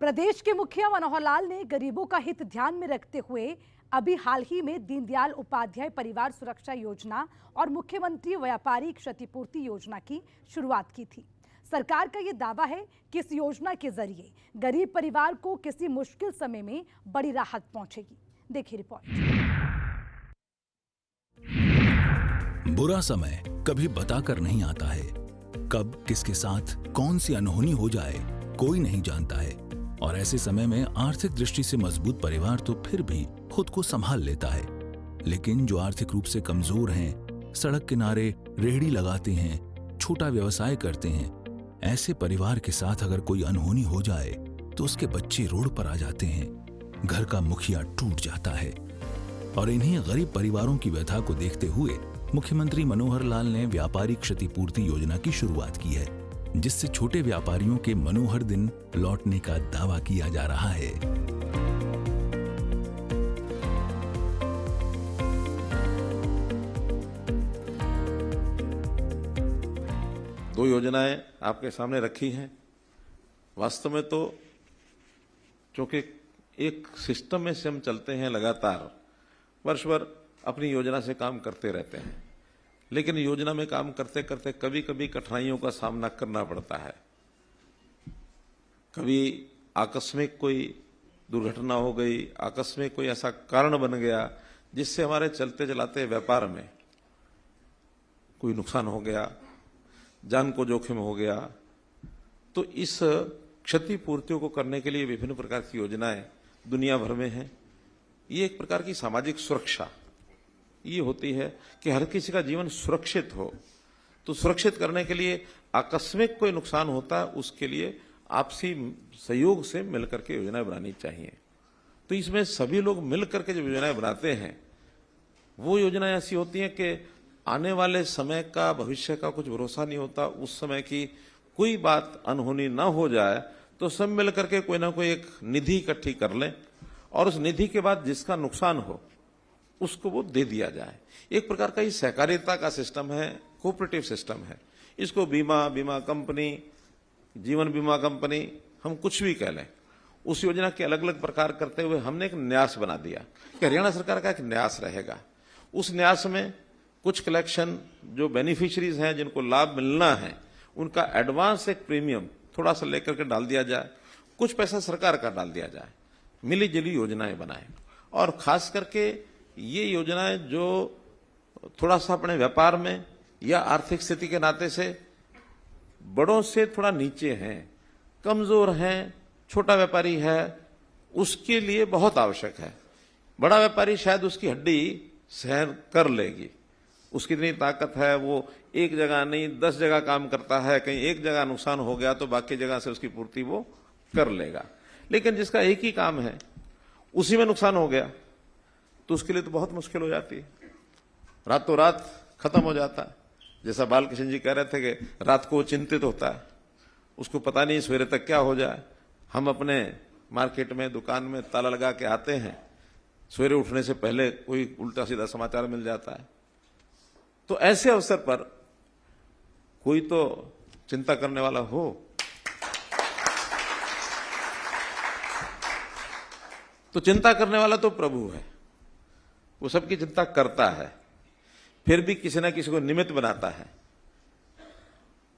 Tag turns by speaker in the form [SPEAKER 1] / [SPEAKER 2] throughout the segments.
[SPEAKER 1] प्रदेश के मुखिया मनोहर लाल ने गरीबों का हित ध्यान में रखते हुए अभी हाल ही में दीनदयाल उपाध्याय परिवार सुरक्षा योजना और मुख्यमंत्री व्यापारी क्षतिपूर्ति योजना की शुरुआत की थी। सरकार का यह दावा है कि इस योजना के जरिए गरीब परिवार को किसी मुश्किल समय में बड़ी राहत पहुंचेगी। देखिए रिपोर्ट।
[SPEAKER 2] बुरा समय कभी बताकर नहीं आता है, कब किसके साथ कौन सी अनहोनी हो जाए कोई नहीं जानता है। और ऐसे समय में आर्थिक दृष्टि से मजबूत परिवार तो फिर भी खुद को संभाल लेता है, लेकिन जो आर्थिक रूप से कमजोर हैं, सड़क किनारे रेहड़ी लगाते हैं, छोटा व्यवसाय करते हैं, ऐसे परिवार के साथ अगर कोई अनहोनी हो जाए तो उसके बच्चे रोड पर आ जाते हैं, घर का मुखिया टूट जाता है। और इन्हीं गरीब परिवारों की व्यथा को देखते हुए मुख्यमंत्री मनोहर लाल ने व्यापारी क्षतिपूर्ति योजना की शुरुआत की है, जिससे छोटे व्यापारियों के मनोहर दिन लौटने का दावा किया जा रहा है।
[SPEAKER 3] दो योजनाएं आपके सामने रखी हैं। वास्तव में तो चूंकि एक सिस्टम में से हम चलते हैं, लगातार वर्ष भर अपनी योजना से काम करते रहते हैं, लेकिन योजना में काम करते करते कभी कभी कठिनाइयों का सामना करना पड़ता है। कभी आकस्मिक कोई दुर्घटना हो गई, आकस्मिक कोई ऐसा कारण बन गया जिससे हमारे चलते चलाते व्यापार में कोई नुकसान हो गया, जान को जोखिम हो गया। तो इस क्षतिपूर्तियों को करने के लिए विभिन्न प्रकार की योजनाएं दुनिया भर में हैं। ये एक प्रकार की सामाजिक सुरक्षा ये होती है कि हर किसी का जीवन सुरक्षित हो। तो सुरक्षित करने के लिए आकस्मिक कोई नुकसान होता है, उसके लिए आपसी सहयोग से मिलकर के योजनाएं बनानी चाहिए। तो इसमें सभी लोग मिलकर के जब योजनाएं बनाते हैं, वो योजनाएं ऐसी होती हैं कि आने वाले समय का, भविष्य का कुछ भरोसा नहीं होता। उस समय की कोई बात अनहोनी ना हो जाए तो सब मिलकर के कोई ना कोई एक निधि इकट्ठी कर लें और उस निधि के बाद जिसका नुकसान हो उसको वो दे दिया जाए। एक प्रकार का ये सहकारिता का सिस्टम है, कोऑपरेटिव सिस्टम है। इसको बीमा कंपनी, जीवन बीमा कंपनी, हम कुछ भी कह लें। उस योजना के अलग अलग प्रकार करते हुए हमने एक न्यास बना दिया कि हरियाणा सरकार का एक न्यास रहेगा। उस न्यास में कुछ कलेक्शन जो बेनिफिशियरीज हैं, जिनको लाभ मिलना है, उनका एडवांस एक प्रीमियम थोड़ा सा लेकर के डाल दिया जाए, कुछ पैसा सरकार का डाल दिया जाए, मिली जुली योजनाएं बनाएं। और खास करके ये योजनाएं जो थोड़ा सा अपने व्यापार में या आर्थिक स्थिति के नाते से बड़ों से थोड़ा नीचे हैं, कमजोर हैं, छोटा व्यापारी है, उसके लिए बहुत आवश्यक है। बड़ा व्यापारी शायद उसकी हड्डी सहन कर लेगी, उसकी इतनी ताकत है, वो एक जगह नहीं 10 जगह काम करता है। कहीं एक जगह नुकसान हो गया तो बाकी जगह से उसकी पूर्ति वो कर लेगा। लेकिन जिसका एक ही काम है, उसी में नुकसान हो गया तो उसके लिए तो बहुत मुश्किल हो जाती है, रातों रात खत्म हो जाता है। जैसा बालकृष्ण जी कह रहे थे कि रात को चिंतित होता है, उसको पता नहीं सवेरे तक क्या हो जाए। हम अपने मार्केट में, दुकान में ताला लगा के आते हैं, सवेरे उठने से पहले कोई उल्टा सीधा समाचार मिल जाता है। तो ऐसे अवसर पर कोई तो चिंता करने वाला हो। तो चिंता करने वाला तो प्रभु है, वो सबकी चिंता करता है, फिर भी किसी ना किसी को निमित्त बनाता है।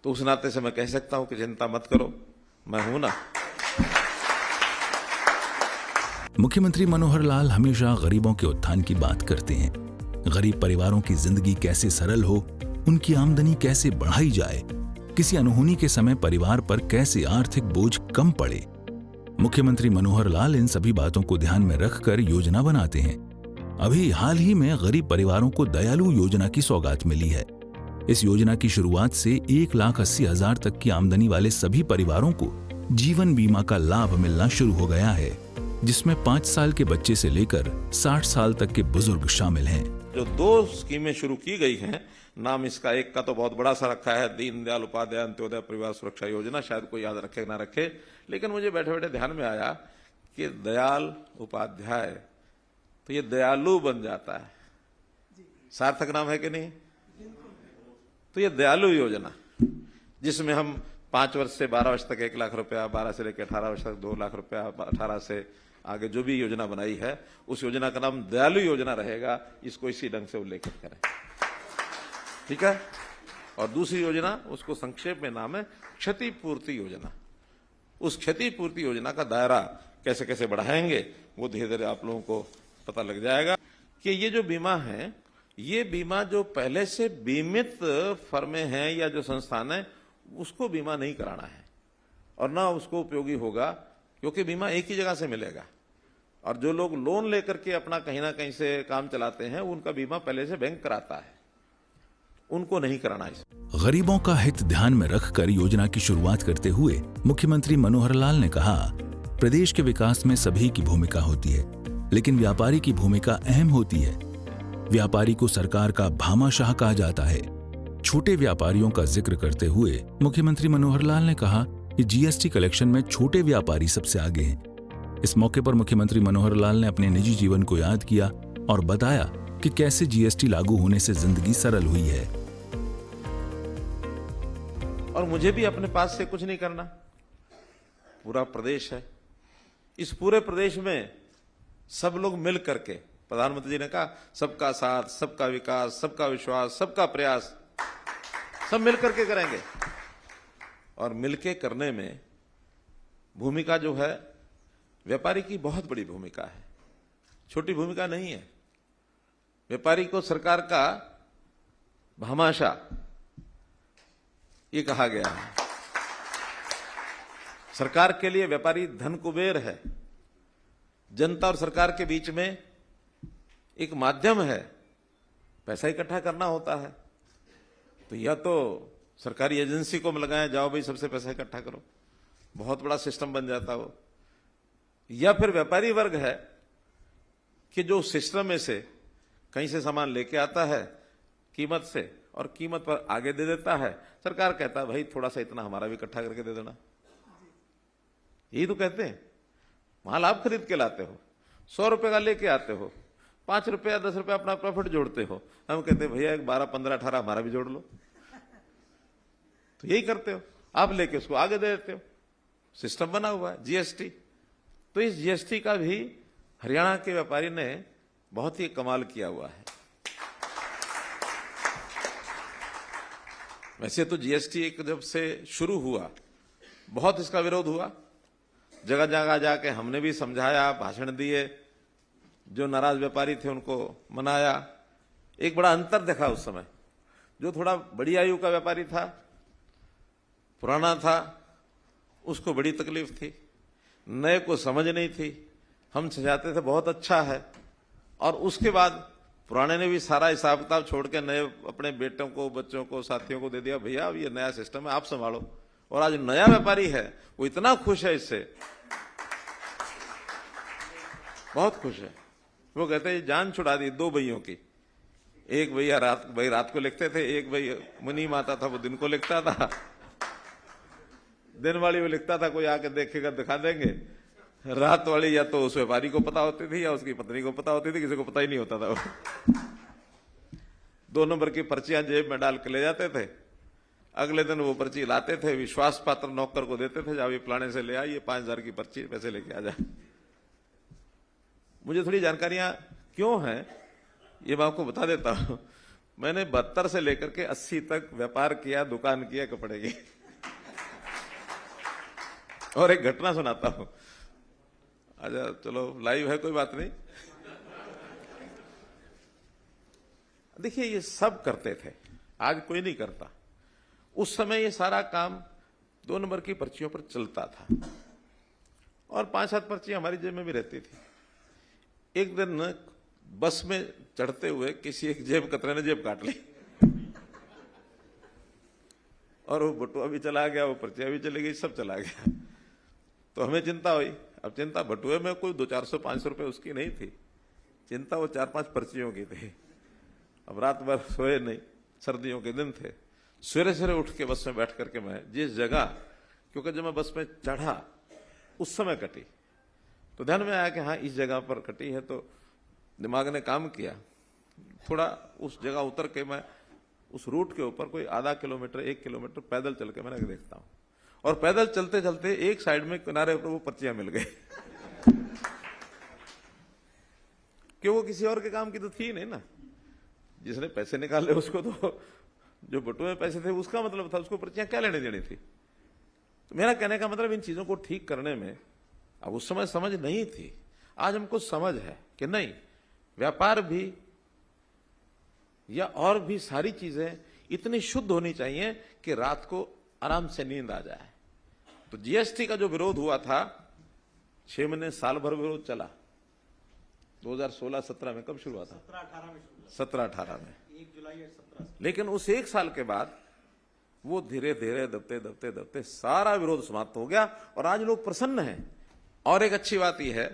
[SPEAKER 3] तो उस नाते से मैं कह सकता हूं कि चिंता मत करो, मैं हूं ना।
[SPEAKER 2] मुख्यमंत्री मनोहर लाल हमेशा गरीबों के उत्थान की बात करते हैं। गरीब परिवारों की जिंदगी कैसे सरल हो, उनकी आमदनी कैसे बढ़ाई जाए, किसी अनहोनी के समय परिवार पर कैसे आर्थिक बोझ कम पड़े। मुख्यमंत्री मनोहर लाल इन सभी बातों को ध्यान में रखकर योजना बनाते हैं। अभी हाल ही में गरीब परिवारों को दयालु योजना की सौगात मिली है। इस योजना की शुरुआत से 1,80,000 तक की आमदनी वाले सभी परिवारों को जीवन बीमा का लाभ मिलना शुरू हो गया है, जिसमें 5 साल के बच्चे से लेकर 60 साल तक के बुजुर्ग शामिल हैं।
[SPEAKER 3] जो 2 स्कीमें शुरू की गई हैं, नाम इसका एक का तो बहुत बड़ा सा रखा है, दीनदयाल उपाध्याय अंत्योदय परिवार सुरक्षा योजना। शायद कोई याद रखे ना रखे, लेकिन मुझे बैठे बैठे ध्यान में आया कि दयाल उपाध्याय, तो ये दयालु बन जाता है। सार्थक नाम है कि नहीं? तो ये दयालु योजना, जिसमें हम 5 वर्ष से 12 वर्ष तक 1 लाख रुपया, 12 से लेकर 18 वर्ष तक 2 लाख रुपया, 18 से आगे जो भी योजना बनाई है उस योजना का नाम दयालु योजना रहेगा। इसको इसी ढंग से उल्लेखित करें, ठीक है। और दूसरी योजना, उसको संक्षेप में नाम है क्षतिपूर्ति योजना। उस क्षतिपूर्ति योजना का दायरा कैसे कैसे बढ़ाएंगे वो धीरे धीरे आप लोगों को पता लग जाएगा कि ये जो बीमा है, ये बीमा जो पहले से बीमित फर्में हैं या जो संस्थान है उसको बीमा नहीं कराना है और ना उसको उपयोगी होगा, क्योंकि बीमा एक ही जगह से मिलेगा। और जो लोग लोन लेकर के अपना कहीं ना कहीं से काम चलाते हैं उनका बीमा पहले से बैंक कराता है, उनको नहीं कराना है।
[SPEAKER 2] गरीबों का हित ध्यान में रखकर योजना की शुरुआत करते हुए मुख्यमंत्री मनोहर लाल ने कहा, प्रदेश के विकास में सभी की भूमिका होती है, लेकिन व्यापारी की भूमिका अहम होती है। व्यापारी को सरकार का भामाशाह कहा जाता है। छोटे व्यापारियों का जिक्र करते हुए मुख्यमंत्री मनोहर लाल ने कहा कि जीएसटी कलेक्शन में छोटे व्यापारी सबसे आगे हैं। इस मौके पर मुख्यमंत्री मनोहर लाल ने अपने निजी जीवन को याद किया और बताया कि कैसे जीएसटी लागू होने से जिंदगी सरल हुई है।
[SPEAKER 3] और मुझे भी अपने पास से कुछ नहीं करना, पूरा प्रदेश है। इस पूरे प्रदेश में सब लोग मिल करके, प्रधानमंत्री जी ने कहा सबका साथ, सबका विकास, सबका विश्वास, सबका प्रयास, सब मिल करके करेंगे। और मिलके करने में भूमिका जो है व्यापारी की बहुत बड़ी भूमिका है, छोटी भूमिका नहीं है। व्यापारी को सरकार का भामाशाह ये कहा गया है। सरकार के लिए व्यापारी धन कुबेर है, जनता और सरकार के बीच में एक माध्यम है, पैसा इकट्ठा करना होता है। तो या तो सरकारी एजेंसी को लगाया, जाओ भाई सबसे पैसा इकट्ठा करो, बहुत बड़ा सिस्टम बन जाता हो। या फिर व्यापारी वर्ग है कि जो सिस्टम में से कहीं से सामान लेके आता है कीमत से और कीमत पर आगे दे देता है, सरकार कहता है भाई थोड़ा सा इतना हमारा भी इकट्ठा करके दे देना। यही तो कहते हैं, माल आप खरीद के लाते हो, 100 रुपए का लेके आते हो, 5 रुपया 10 रुपया अपना प्रॉफिट जोड़ते हो। हम कहते हैं भैया 12, 15, 18 हमारा भी जोड़ लो। तो यही करते हो, आप लेके उसको आगे दे देते हो। सिस्टम बना हुआ है जीएसटी। तो इस जीएसटी का भी हरियाणा के व्यापारी ने बहुत ही कमाल किया हुआ है। वैसे तो जीएसटी एक जब से शुरू हुआ बहुत इसका विरोध हुआ, जगह जगह जाके हमने भी समझाया, भाषण दिए, जो नाराज व्यापारी थे उनको मनाया। एक बड़ा अंतर देखा उस समय, जो थोड़ा बड़ी आयु का व्यापारी था, पुराना था, उसको बड़ी तकलीफ थी, नए को समझ नहीं थी। हम समझाते थे बहुत अच्छा है, और उसके बाद पुराने ने भी सारा हिसाब किताब छोड़ के नए अपने बेटों को, बच्चों को, साथियों को दे दिया, भैया अब ये नया सिस्टम है आप संभालो। और आज नया व्यापारी है वो इतना खुश है इससे, बहुत खुश है। वो कहते हैं जान छुड़ा दी 2 भैयों की। एक भैया रात को लिखते थे, एक भैया मुनी माता था वो दिन को लिखता था। दिन वाली वो लिखता था, कोई आके देखेगा दिखा देंगे। रात वाली या तो उस व्यापारी को पता होती थी या उसकी पत्नी को पता होती थी, किसी को पता ही नहीं होता था। वो 2 नंबर की पर्चियां जेब में डाल के ले जाते थे। अगले दिन वो पर्ची लाते थे, विश्वास पात्र नौकर को देते थे, जाओ ये फलाने से ले आइए 5000 की पर्ची, पैसे लेके आ जाए। मुझे थोड़ी जानकारियां क्यों हैं ये मैं आपको बता देता हूं। मैंने 72 से लेकर के 80 तक व्यापार किया, दुकान किया कपड़े की। और एक घटना सुनाता हूं। अच्छा चलो लाइव है, कोई बात नहीं। देखिए ये सब करते थे, आज कोई नहीं करता। उस समय ये सारा काम 2 नंबर की पर्चियों पर चलता था और 5-7 पर्चियां हमारी जेब में भी रहती थी। एक दिन बस में चढ़ते हुए किसी एक जेब कतरे ने जेब काट ली और वो बटुआ भी चला गया, वो पर्चियां भी चली गई, सब चला गया। तो हमें चिंता हुई। अब चिंता बटुए में कोई 200-400-500 रुपए उसकी नहीं थी, चिंता वो 4-5 पर्चियों की थी। अब रात भर सोए नहीं, सर्दियों के दिन थे। सवेरे सवेरे उठ के बस में बैठ करके मैं जिस जगह, क्योंकि जब मैं बस में चढ़ा उस समय कटी, तो ध्यान में आया कि हाँ इस जगह पर कटी है। तो दिमाग ने काम किया, थोड़ा उस जगह उतर के मैं उस रूट के ऊपर कोई आधा किलोमीटर 1 किलोमीटर पैदल चल के मैंने देखता हूँ। और पैदल चलते चलते एक साइड में किनारे पर वो पर्चियां मिल गई कि वो किसी और के काम की तो थी नहीं ना, जिसने पैसे निकाले उसको तो, जो बटुए में पैसे थे उसका मतलब था, उसको पर्चियां क्या लेने देनी थी। तो मेरा कहने का मतलब इन चीजों को ठीक करने में अब उस समय समझ नहीं थी, आज हमको समझ है कि नहीं, व्यापार भी या और भी सारी चीजें इतनी शुद्ध होनी चाहिए कि रात को आराम से नींद आ जाए। तो जीएसटी का जो विरोध हुआ था 6 महीने साल भर विरोध चला, 2016-17 में कब शुरू हुआ था? 17-18 में
[SPEAKER 4] 1 जुलाई 17।
[SPEAKER 3] लेकिन उस एक साल के बाद वो धीरे धीरे दबते दबते दबते सारा विरोध समाप्त हो गया और आज लोग प्रसन्न हैं। और एक अच्छी बात यह है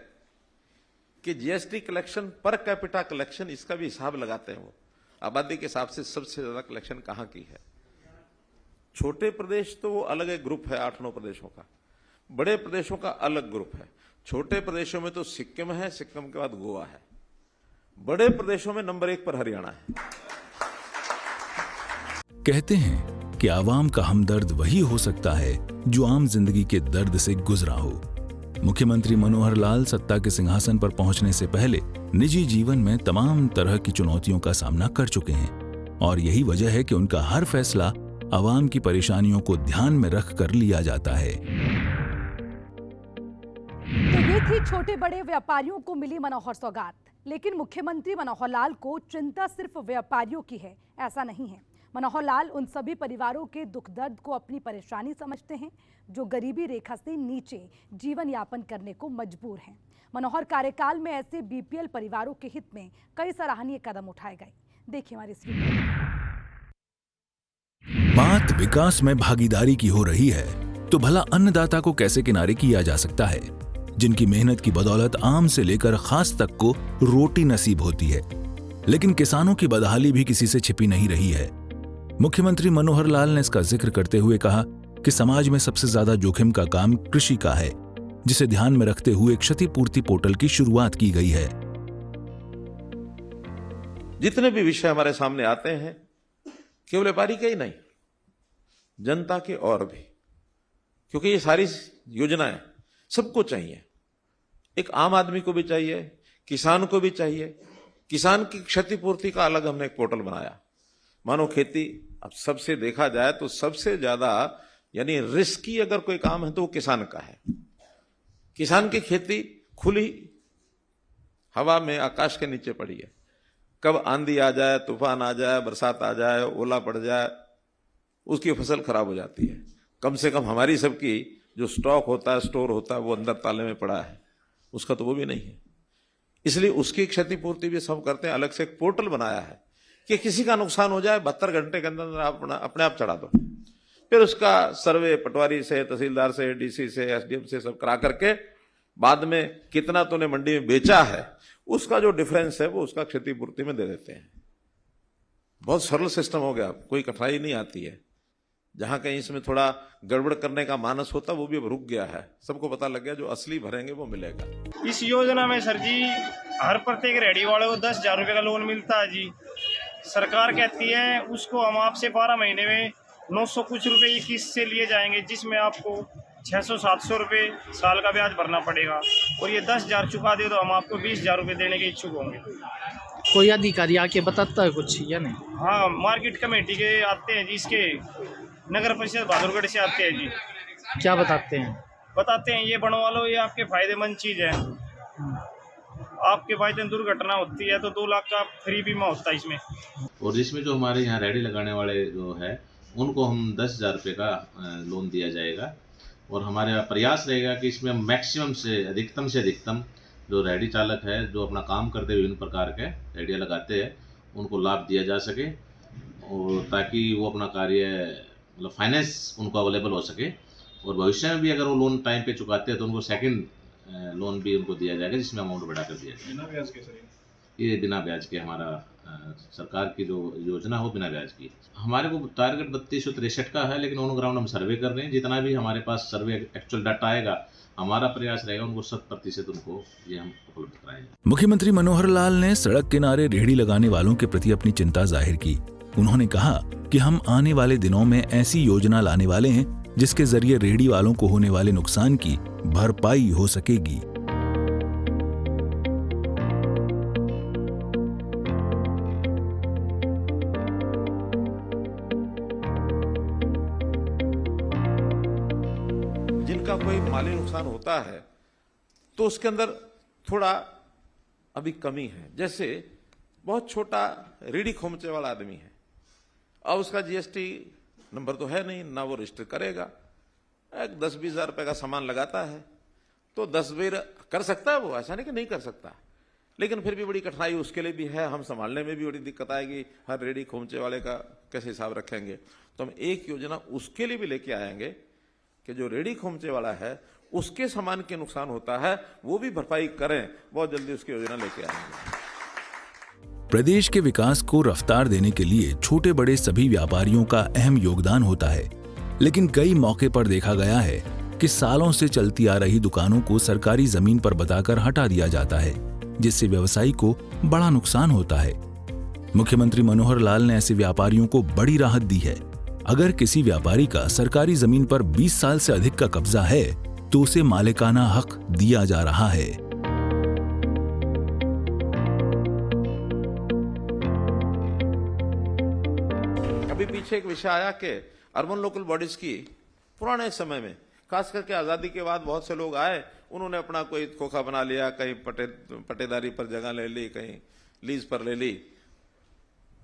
[SPEAKER 3] कि GST collection per capita collection, इसका भी हिसाब लगाते हैं वो, आबादी के हिसाब से सबसे ज्यादा कलेक्शन कहां की है। छोटे प्रदेश तो वो अलग एक ग्रुप है 8-9 प्रदेशों का, बड़े प्रदेशों का अलग ग्रुप है। छोटे प्रदेशों में तो सिक्किम है, सिक्किम के बाद गोवा है, बड़े प्रदेशों में नंबर 1 पर हरियाणा है।
[SPEAKER 2] कहते हैं कि आवाम का हमदर्द वही हो सकता है जो आम जिंदगी के दर्द से गुजरा हो। मुख्यमंत्री मनोहर लाल सत्ता के सिंहासन पर पहुंचने से पहले निजी जीवन में तमाम तरह की चुनौतियों का सामना कर चुके हैं और यही वजह है कि उनका हर फैसला आवाम की परेशानियों को ध्यान में रख कर लिया जाता है।
[SPEAKER 1] तो ये थी छोटे बड़े व्यापारियों को मिली मनोहर सौगात। लेकिन मुख्यमंत्री मनोहर लाल को चिंता सिर्फ व्यापारियों की है, ऐसा नहीं है। मनोहर लाल उन सभी परिवारों के दुख दर्द को अपनी परेशानी समझते हैं जो गरीबी रेखा से नीचे जीवन यापन करने को मजबूर हैं। मनोहर कार्यकाल में ऐसे बीपीएल परिवारों के हित में कई सराहनीय कदम उठाए गए। देखिए हमारी इस वीडियो में।
[SPEAKER 2] बात विकास में भागीदारी की हो रही है तो भला अन्नदाता को कैसे किनारे किया जा सकता है, जिनकी मेहनत की बदौलत आम से लेकर खास तक को रोटी नसीब होती है। लेकिन किसानों की बदहाली भी किसी से छिपी नहीं रही है। मुख्यमंत्री मनोहर लाल ने इसका जिक्र करते हुए कहा कि समाज में सबसे ज्यादा जोखिम का काम कृषि का है, जिसे ध्यान में रखते हुए क्षतिपूर्ति पोर्टल की शुरुआत की गई है।
[SPEAKER 3] जितने भी विषय हमारे सामने आते हैं केवल व्यापारी के ही नहीं, जनता के और भी, क्योंकि ये सारी योजनाएं सबको चाहिए। एक आम आदमी को भी चाहिए, किसान को भी चाहिए। किसान की क्षतिपूर्ति का अलग हमने एक पोर्टल बनाया। मानो खेती, अब सबसे देखा जाए तो सबसे ज्यादा यानी रिस्की अगर कोई काम है तो वो किसान का है। किसान की खेती खुली हवा में आकाश के नीचे पड़ी है, कब आंधी आ जाए, तूफान आ जाए, बरसात आ जाए, ओला पड़ जाए, उसकी फसल खराब हो जाती है। कम से कम हमारी सबकी जो स्टॉक होता है, स्टोर होता है, वो अंदर ताले में पड़ा है, उसका तो वो भी नहीं है। इसलिए उसकी क्षतिपूर्ति भी सब करते हैं। अलग से एक पोर्टल बनाया है कि किसी का नुकसान हो जाए 72 घंटे के अंदर आप अपने आप चढ़ा दो, फिर उसका सर्वे पटवारी से, तहसीलदार से, डीसी से, एसडीएम से सब करा करके बाद में कितना तूने मंडी में बेचा है उसका जो डिफरेंस है वो उसका क्षतिपूर्ति में दे देते हैं। बहुत सरल सिस्टम हो गया, कोई कठिनाई नहीं आती है। जहां कहीं इसमें थोड़ा गड़बड़ करने का मानस होता वो भी अब रुक गया है। सबको पता लग गया जो असली भरेंगे वो मिलेगा।
[SPEAKER 4] इस योजना में सर जी हर प्रत्येक रेडी वाले को 10,000 रुपये का लोन मिलता है जी। सरकार कहती है उसको हम आपसे 12 महीने में 900 कुछ रुपए की किस्त से लिए जाएंगे, जिसमें आपको 600-700 रुपये साल का ब्याज भरना पड़ेगा। और ये 10,000 चुका दे तो हम आपको 20,000 रुपये देने के इच्छुक होंगे।
[SPEAKER 5] कोई अधिकारी आके बताता है कुछ या नहीं?
[SPEAKER 4] हाँ, मार्केट कमेटी के आते हैं जी, इसके नगर परिषद बहादुरगढ़ से आते हैं जी।
[SPEAKER 5] क्या बताते हैं?
[SPEAKER 4] बताते हैं ये बनवा लो, ये आपके फायदेमंद चीज़ है। आपके भाई दिन दुर्घटना होती है तो 2 लाख का फ्री बीमा होता है इसमें।
[SPEAKER 6] और जिसमें जो हमारे यहाँ रेडी लगाने वाले जो है उनको हम 10,000 रुपये का लोन दिया जाएगा। और हमारा प्रयास रहेगा कि इसमें मैक्सिमम से अधिकतम जो रेडी चालक है जो अपना काम करते विभिन्न प्रकार के रेडियाँ लगाते हैं उनको लाभ दिया जा सके, और ताकि वो अपना कार्य मतलब फाइनेंस उनको अवेलेबल हो सके। और भविष्य में भी अगर वो लोन टाइम पे चुकाते हैं तो उनको सेकंड लोन भी उनको दिया जाएगा, जिसमें अमाउंट बढ़ा कर दिया जाएगा। बिना ब्याज के सर? ये बिना ब्याज के हमारा सरकार की जो योजना हो बिना ब्याज की। हमारे को टारगेट 3263 का है, लेकिन ऑन ग्राउंड हम सर्वे कर रहे हैं। जितना भी हमारे पास सर्वे एक्चुअल डाटा आएगा हमारा प्रयास रहेगा उनको 100% उनको ये हम उपलब्ध कराएंगे।
[SPEAKER 2] मुख्यमंत्री मनोहर लाल ने सड़क किनारे रेहड़ी लगाने वालों के प्रति अपनी चिंता जाहिर की। उन्होंने कहा कि हम आने वाले दिनों में ऐसी योजना लाने वाले हैं जिसके जरिए रेहड़ी वालों को होने वाले नुकसान की भरपाई हो सकेगी।
[SPEAKER 3] जिनका कोई माली नुकसान होता है तो उसके अंदर थोड़ा अभी कमी है। जैसे बहुत छोटा रेडी खोमचे वाला आदमी है, अब उसका जीएसटी नंबर तो है नहीं, ना वो रजिस्टर करेगा, एक 10-20 हजार रुपए का सामान लगाता है तो 10 बेर कर सकता है वो, ऐसा नहीं कि नहीं कर सकता, लेकिन फिर भी बड़ी कठिनाई उसके लिए भी है। हम संभालने में भी बड़ी दिक्कत आएगी, हर रेडी खोमचे वाले का कैसे हिसाब रखेंगे। तो हम एक योजना उसके लिए भी लेके आएंगे कि जो रेडी खोमचे वाला है उसके सामान के नुकसान होता है वो भी भरपाई करें। बहुत जल्दी उसकी योजना लेके आएंगे।
[SPEAKER 2] प्रदेश के विकास को रफ्तार देने के लिए छोटे बड़े सभी व्यापारियों का अहम योगदान होता है, लेकिन कई मौके पर देखा गया है कि सालों से चलती आ रही दुकानों को सरकारी जमीन पर बताकर हटा दिया जाता है, जिससे व्यवसायी को बड़ा नुकसान होता है। मुख्यमंत्री मनोहर लाल ने ऐसे व्यापारियों को बड़ी राहत दी है। अगर किसी व्यापारी का सरकारी जमीन पर 20 साल से अधिक का कब्जा है तो उसे मालिकाना हक दिया जा रहा है।
[SPEAKER 3] अभी पीछे एक विषय आया कि अर्बन लोकल बॉडीज की पुराने समय में, खास करके आजादी के बाद बहुत से लोग आए, उन्होंने अपना कोई खोखा बना लिया, कहीं पटेदारी पर जगह ले ली, कहीं लीज पर ले ली,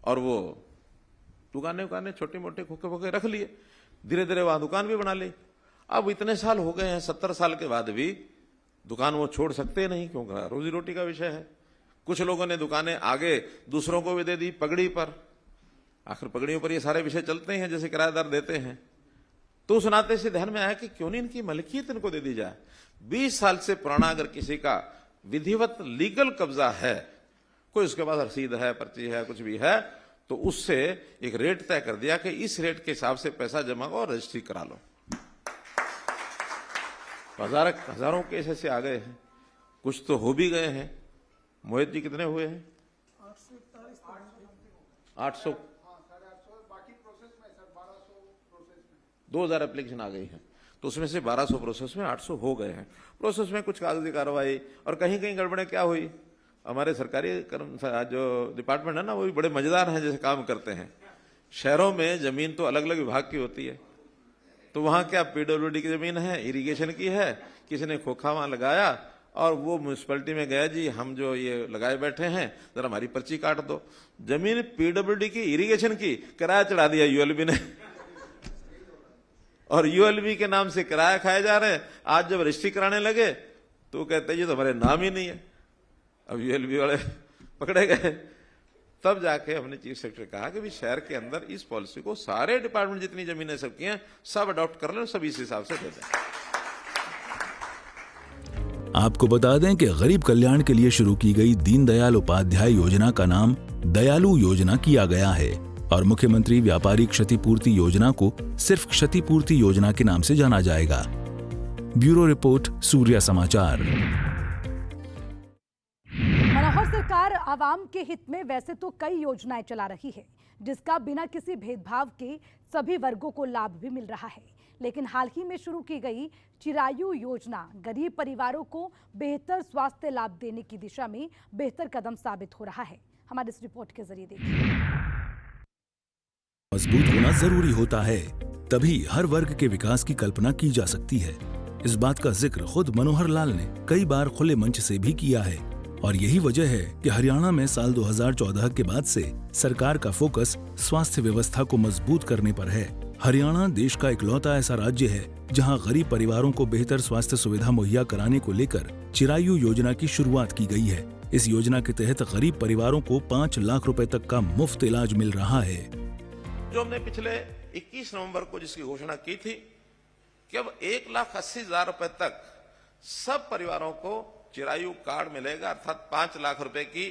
[SPEAKER 3] और वो दुकानें छोटे मोटे खोखे रख लिए, धीरे धीरे वहां दुकान भी बना ली। अब इतने साल हो गए हैं, 70 साल के बाद भी दुकान वो छोड़ सकते नहीं, क्योंकि रोजी रोटी का विषय है। कुछ लोगों ने दुकानें आगे दूसरों को भी दे दी पगड़ी पर, आखिर पगड़ियों पर ये सारे विषय चलते हैं जैसे किराएदार देते हैं। तो उस नाते से ध्यान में आया कि क्यों नहीं इनकी मलकियत इनको दे दी जाए। 20 साल से पुराना अगर किसी का विधिवत लीगल कब्जा है, कोई उसके पास रसीद है, पर्ची है, कुछ भी है, तो उससे एक रेट तय कर दिया कि इस रेट के हिसाब से पैसा जमा करो और रजिस्ट्री करा लो। हजारों केस ऐसे आ गए हैं, कुछ तो हो भी गए हैं। मोहित जी कितने हुए हैं? 800 2000 एप्लीकेशन आ गई है, तो उसमें से 1200 प्रोसेस में, 800 हो गए हैं। प्रोसेस में कुछ कागजी कार्रवाई और कहीं कहीं गड़बड़े क्या हुई। हमारे सरकारी जो डिपार्टमेंट है ना, वो भी बड़े मजेदार हैं, जैसे काम करते हैं। शहरों में जमीन तो अलग अलग विभाग की होती है, तो वहां क्या पीडब्ल्यूडी की जमीन है, इरिगेशन की है, किसी ने खोखा वहां लगाया और वो म्यूनिसिपैलिटी में गया, जी हम जो ये लगाए बैठे हैं जरा हमारी पर्ची काट दो। जमीन पीडब्ल्यूडी की, इरिगेशन की, किराया चढ़ा दिया यूएलबी ने और यूएलबी के नाम से किराया खाए जा रहे हैं। आज जब रजिस्ट्री कराने लगे तो कहते हैं जी तो हमारे नाम ही नहीं है। अब यूएलबी वाले पकड़े गए, तब जाके हमने चीफ सेक्रेटरी कहा कि भी शहर के अंदर इस पॉलिसी को सारे डिपार्टमेंट जितनी जमीनें सबकी हैं सब अडॉप्ट कर लें, सब इस हिसाब से दे दें।
[SPEAKER 2] आपको बता दें कि गरीब कल्याण के लिए शुरू की गई दीनदयाल उपाध्याय योजना का नाम दयालु योजना किया गया है और मुख्यमंत्री व्यापारी क्षतिपूर्ति योजना को सिर्फ क्षतिपूर्ति योजना के नाम से जाना जाएगा। ब्यूरो रिपोर्ट, सूर्य समाचार।
[SPEAKER 1] मनोहर सरकार आवाम के हित में वैसे तो कई योजनाएं चला रही है, जिसका बिना किसी भेदभाव के सभी वर्गों को लाभ भी मिल रहा है, लेकिन हाल ही में शुरू की गई चिरायु योजना गरीब परिवारों को बेहतर स्वास्थ्य लाभ देने की दिशा में बेहतर कदम साबित हो रहा है। हमारे इस रिपोर्ट के जरिए देखिए।
[SPEAKER 2] मजबूत होना जरूरी होता है, तभी हर वर्ग के विकास की कल्पना की जा सकती है। इस बात का जिक्र खुद मनोहर लाल ने कई बार खुले मंच से भी किया है और यही वजह है कि हरियाणा में साल 2014 के बाद से सरकार का फोकस स्वास्थ्य व्यवस्था को मजबूत करने पर है। हरियाणा देश का इकलौता ऐसा राज्य है जहां गरीब परिवारों को बेहतर स्वास्थ्य सुविधा मुहैया कराने को लेकर चिरायु योजना की शुरुआत की गई है। इस योजना के तहत गरीब परिवारों को 5 लाख रुपए तक का मुफ्त इलाज मिल रहा है।
[SPEAKER 3] जो हमने पिछले 21 नवंबर को जिसकी घोषणा की थी कि अब 1,80,000 रुपए तक सब परिवारों को चिरायु कार्ड मिलेगा, अर्थात 5 लाख रुपए की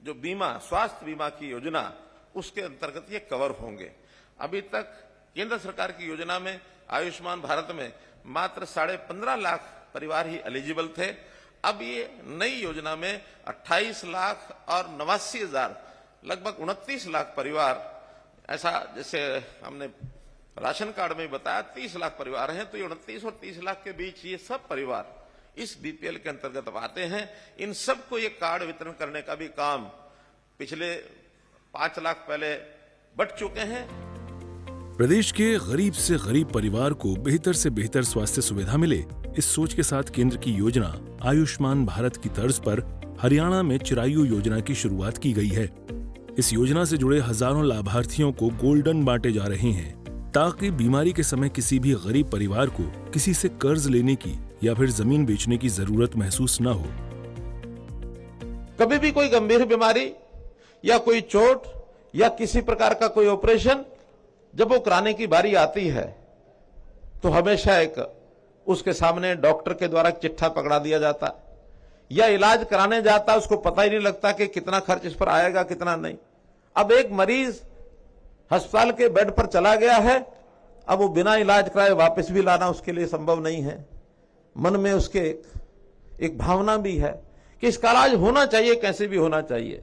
[SPEAKER 3] जो बीमा, स्वास्थ्य बीमा की योजना, उसके अंतर्गत ये कवर होंगे। अभी तक केंद्र सरकार की योजना में, आयुष्मान भारत में मात्र 15.5 लाख परिवार ही एलिजिबल थे। अब ये नई योजना में 28 लाख और 89,000, लगभग 29 लाख परिवार, ऐसा जैसे हमने राशन कार्ड में बताया 30 लाख परिवार हैं, तो ये 29 और 30 लाख के बीच ये सब परिवार इस बीपीएल के अंतर्गत आते हैं। इन सबको ये कार्ड वितरण करने का भी काम पिछले 5 लाख पहले बढ़ चुके हैं।
[SPEAKER 2] प्रदेश के गरीब से गरीब परिवार को बेहतर से बेहतर स्वास्थ्य सुविधा मिले, इस सोच के साथ केंद्र की योजना आयुष्मान भारत की तर्ज पर हरियाणा में चिरायु योजना की शुरुआत की गई है। इस योजना से जुड़े हजारों लाभार्थियों को गोल्डन बांटे जा रहे हैं, ताकि बीमारी के समय किसी भी गरीब परिवार को किसी से कर्ज लेने की या फिर जमीन बेचने की जरूरत महसूस न हो।
[SPEAKER 3] कभी भी कोई गंभीर बीमारी या कोई चोट या किसी प्रकार का कोई ऑपरेशन जब वो कराने की बारी आती है, तो हमेशा एक उसके सामने डॉक्टर के द्वारा चिट्ठा पकड़ा दिया जाता, या इलाज कराने जाता, उसको पता ही नहीं लगता कि कितना खर्च इस पर आएगा कितना नहीं। अब एक मरीज अस्पताल के बेड पर चला गया है, अब वो बिना इलाज कराए वापस भी लाना उसके लिए संभव नहीं है। मन में उसके एक भावना भी है कि इसका इलाज होना चाहिए, कैसे भी होना चाहिए।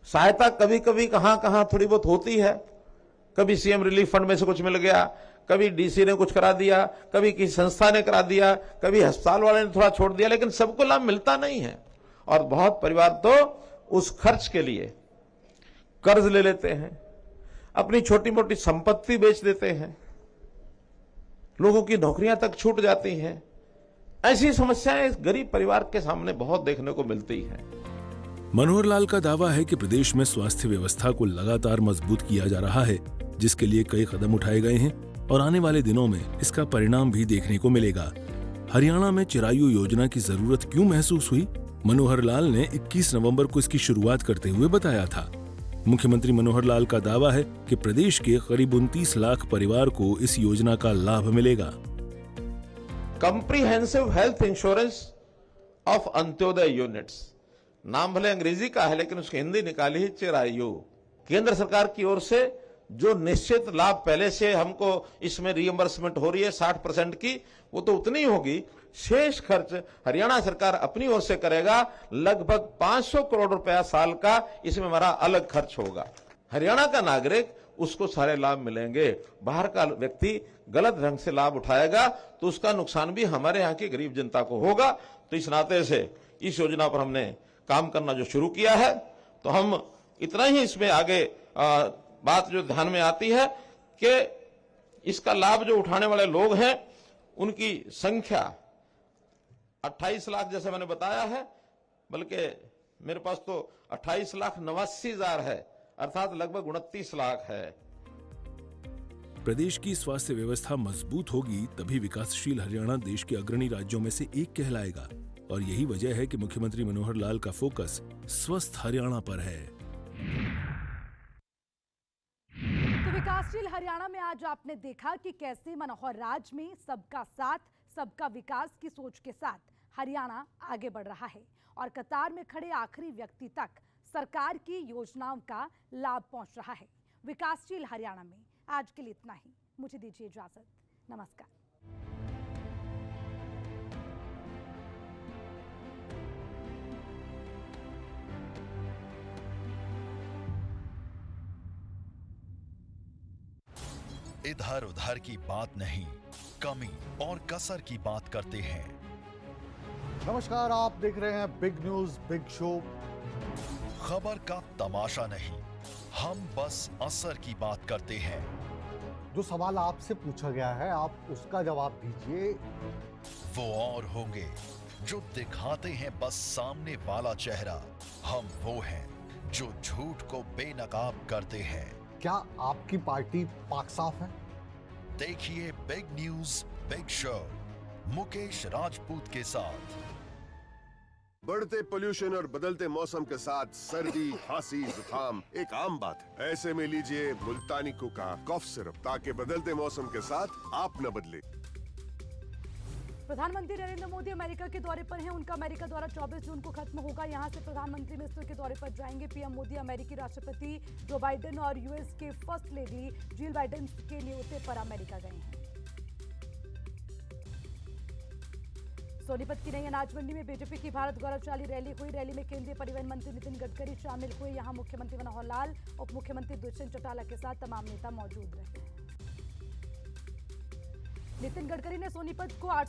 [SPEAKER 3] सहायता कभी कभी कहां थोड़ी बहुत होती है, कभी सीएम रिलीफ फंड में से कुछ मिल गया, कभी डीसी ने कुछ करा दिया, कभी किसी संस्था ने करा दिया, कभी अस्पताल वाले ने थोड़ा छोड़ दिया, लेकिन सबको लाभ मिलता नहीं है। और बहुत परिवार तो उस खर्च के लिए कर्ज ले लेते हैं, अपनी छोटी मोटी संपत्ति बेच देते हैं, लोगों की नौकरियां तक छूट जाती हैं। ऐसी समस्याएं इस गरीब परिवार के सामने बहुत देखने को मिलती हैं।
[SPEAKER 2] मनोहर लाल का दावा है कि प्रदेश में स्वास्थ्य व्यवस्था को लगातार मजबूत किया जा रहा है, जिसके लिए कई कदम उठाए गए हैं और आने वाले दिनों में इसका परिणाम भी देखने को मिलेगा। हरियाणा में चिरायु योजना की जरूरत क्यों महसूस हुई? मनोहर लाल ने 21 नवंबर को इसकी शुरुआत करते हुए बताया था। मुख्यमंत्री मनोहर लाल का दावा है कि प्रदेश के करीब 29 लाख परिवार को इस योजना का लाभ मिलेगा।
[SPEAKER 3] Comprehensive health insurance of Antyodaya units, नाम भले अंग्रेजी का है लेकिन उसकी हिंदी निकाली है चिरायु। केंद्र सरकार की ओर से जो निश्चित लाभ पहले से हमको इसमें रिएम्बर्समेंट हो रही है 60% की, वो तो उतनी होगी। शेष खर्च हरियाणा सरकार अपनी ओर से करेगा। लगभग 500 करोड़ रुपया साल का इसमें हमारा अलग खर्च होगा। हरियाणा का नागरिक उसको सारे लाभ मिलेंगे। बाहर का व्यक्ति गलत ढंग से लाभ उठाएगा तो उसका नुकसान भी हमारे यहाँ की गरीब जनता को होगा। तो इस नाते से इस योजना पर हमने काम करना जो शुरू किया है, तो हम इतना ही इसमें आगे बात जो ध्यान में आती है कि इसका लाभ जो उठाने वाले लोग हैं उनकी संख्या 28 लाख जैसे मैंने बताया है, बल्कि मेरे पास तो 28,89,000 है, अर्थात लगभग 29 लाख है।
[SPEAKER 2] प्रदेश की स्वास्थ्य व्यवस्था मजबूत होगी तभी विकासशील हरियाणा देश के अग्रणी राज्यों में से एक कहलाएगा। और यही वजह है कि मुख्यमंत्री मनोहर लाल का फोकस स्वस्थ हरियाणा पर है।
[SPEAKER 1] तो विकासशील हरियाणा में आज आपने देखा कि कैसे मनोहर राज में सबका साथ सबका विकास की सोच के साथ हरियाणा आगे बढ़ रहा है और कतार में खड़े आखिरी व्यक्ति तक सरकार की योजनाओं का लाभ पहुंच रहा है। विकासशील हरियाणा में आज के लिए इतना ही। मुझे दीजिए इजाजत। नमस्कार।
[SPEAKER 7] इधर उधर की बात नहीं, कमी और कसर की बात करते हैं।
[SPEAKER 8] नमस्कार, आप देख रहे हैं बिग न्यूज बिग शो।
[SPEAKER 7] खबर का तमाशा नहीं, हम बस असर की बात करते हैं।
[SPEAKER 8] जो सवाल आपसे पूछा गया है आप उसका जवाब दीजिए।
[SPEAKER 7] वो और होंगे जो दिखाते हैं बस सामने वाला चेहरा। हम वो हैं जो झूठ को बेनकाब करते हैं।
[SPEAKER 8] क्या आपकी पार्टी पाक साफ है?
[SPEAKER 7] देखिए big news big show Mukesh Rajput के साथ।
[SPEAKER 9] बढ़ते पोल्यूशन और बदलते मौसम के साथ सर्दी, खांसी, जुकाम एक आम बात है। ऐसे में लीजिए मुल्तानी कुका कफ सिरप, ताकि बदलते मौसम के साथ आप न बदले।
[SPEAKER 1] प्रधानमंत्री नरेंद्र मोदी अमेरिका के दौरे पर हैं। उनका अमेरिका दौरा 24 जून को खत्म होगा। यहां से प्रधानमंत्री मिस्र के दौरे पर जाएंगे। पीएम मोदी अमेरिकी राष्ट्रपति जो बाइडेन और यूएस के फर्स्ट लेडी जिल बाइडेन के न्योते पर अमेरिका गए हैं। सोनीपत की नई अनाज मंडी में बीजेपी की भारत गौरवशाली रैली हुई। रैली में केंद्रीय परिवहन मंत्री नितिन गडकरी शामिल हुए। यहां मुख्यमंत्री मनोहर लाल, उप मुख्यमंत्री दुष्यंत चौटाला के साथ तमाम नेता मौजूद रहे। नितिन गडकरी ने सोनीपत को 800